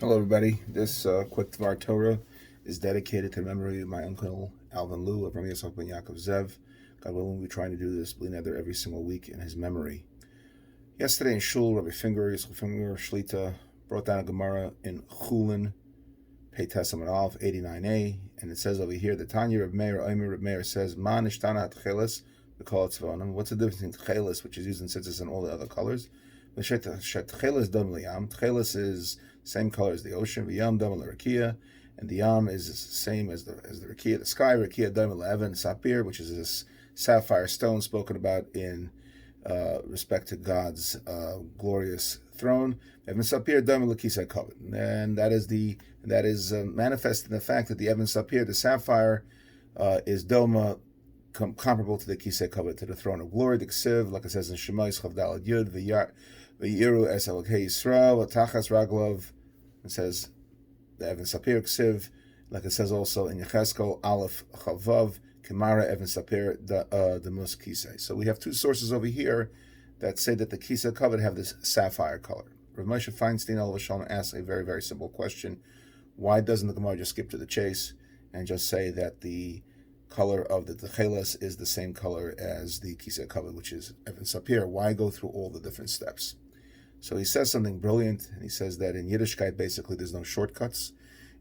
Hello, everybody. This quick Dvar Torah is dedicated to the memory of my uncle Alvin of Rabbi Yitzchok ben Yaakov Zev. God willing, we're trying to do this every single week in his memory. Yesterday in Shul, Rabbi Yitzchok Finger Shlita brought down a Gemara in Chulin, Pei Tesam and Alf 89a, and it says over here, the Tanya Reb Meir says, Ma nishtana tchelis, we call it tzvonim. What's the difference between tchelis, which is used in tzitzis and all the other colors? Tchelis dam liyam. Tchelis is same color as the ocean. V'yam dam l'rakia, and the yam is the same as the rakia, the sky. Rakia dam l'evan sapir, which is this sapphire stone spoken about in respect to God's glorious throne. Evan sapir dam l'kisei kavod, and that is manifest in the fact that the Evan sapir, the sapphire, is doma, comparable to the kisei kavod, to the throne of glory. The ksiv, like it says in Shemais Chavdalad Yud, v'yiru es elokei Yisrael v'tachas raglov. It says the Evan Sapir ksiv, like it says also in Yecheskel Aleph Chavav Kemara Evan Sapir the mus kisei. So we have two sources over here that say that the kisei kavod have this sapphire color. Rav Moshe Feinstein Alav Shalom asks a very, very simple question: why doesn't the Gemara just skip to the chase and just say that the color of the tchelis is the same color as the kisei kavod, which is Evan Sapir? Why go through all the different steps? So he says something brilliant, and he says that in Yiddishkeit, basically, there's no shortcuts.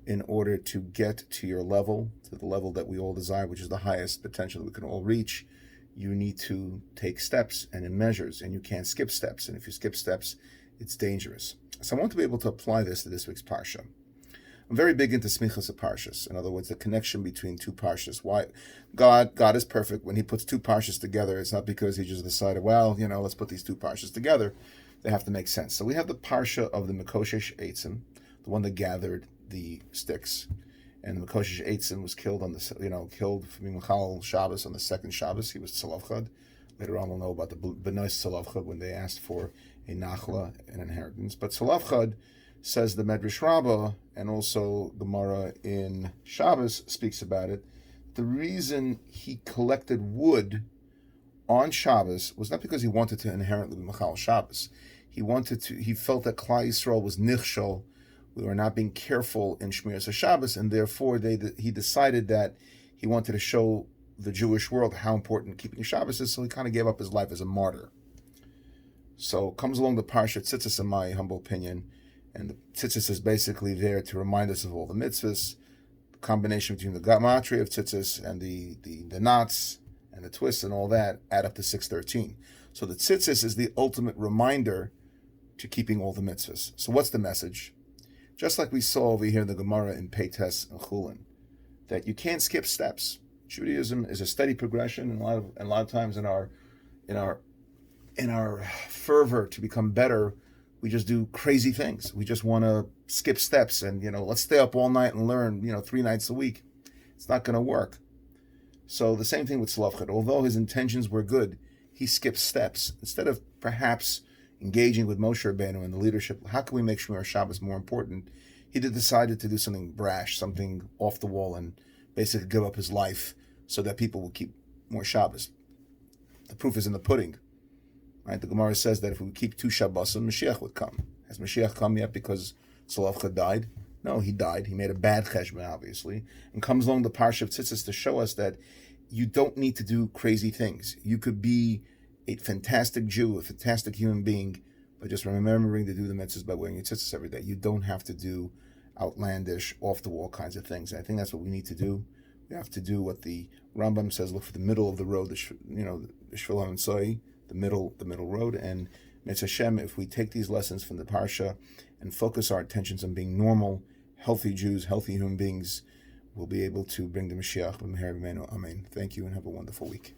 In order to get to your level, to the level that we all desire, which is the highest potential that we can all reach, you need to take steps and in measures, and you can't skip steps. And if you skip steps, it's dangerous. So I want to be able to apply this to this week's Parsha. I'm very big into smichas of Parshas. In other words, the connection between two Parshas. Why God is perfect. When he puts two Parshas together, it's not because he just decided, let's put these two Parshas together. They have to make sense. So we have the Parsha of the Mekoshesh Eitzim, the one that gathered the sticks. And the Mekoshesh Eitzim was killed killed from Michal Shabbos on the second Shabbos. He was Tzalavchad. Later on we'll know about the Benois Tzalavchad when they asked for a Nachla, an inheritance. But Tzalavchad, says the Medrash Rabbah, and also Gemara in Shabbos speaks about it. The reason he collected wood on Shabbos was not because he wanted to inherently be Machal Shabbos. He felt that Klal Yisrael was nichshol. We were not being careful in Shmiras Shabbos, and therefore he decided that he wanted to show the Jewish world how important keeping Shabbos is, so he kind of gave up his life as a martyr. So comes along the Parsha Tzitzis, in my humble opinion, and the tzitzis is basically there to remind us of all the mitzvahs, the combination between the gematria of tzitzis and the knots and the twists and all that add up to 613. So the tzitzis is the ultimate reminder to keeping all the mitzvahs. So what's the message? Just like we saw over here in the Gemara in Peites and Chulin, that you can't skip steps. Judaism is a steady progression, and a lot of times in our fervor to become better, we just do crazy things. We just want to skip steps and, let's stay up all night and learn, 3 nights a week. It's not going to work. So the same thing with Tzlavchad. Although his intentions were good, he skipped steps. Instead of perhaps engaging with Moshe Rabbeinu and the leadership, how can we make Shmiras Shabbos more important? He decided to do something brash, something off the wall, and basically give up his life so that people will keep more Shabbos. The proof is in the pudding. Right? The Gemara says that if we keep 2 Shabbosim, Mashiach would come. Has Mashiach come yet because Tzlavchad died? No, he died. He made a bad cheshbon, obviously. And comes along the Parsha of Tzitzis to show us that you don't need to do crazy things. You could be a fantastic Jew, a fantastic human being, by just remembering to do the mitzvahs by wearing your tzitzis every day. You don't have to do outlandish, off-the-wall kinds of things. And I think that's what we need to do. We have to do what the Rambam says, look for the middle of the road, the Shvil HaMitzvah, the middle road. And Mitzvah Hashem, if we take these lessons from the Parsha and focus our attentions on being normal, healthy Jews, healthy human beings, we'll be able to bring the Mashiach. Amen. Thank you and have a wonderful week.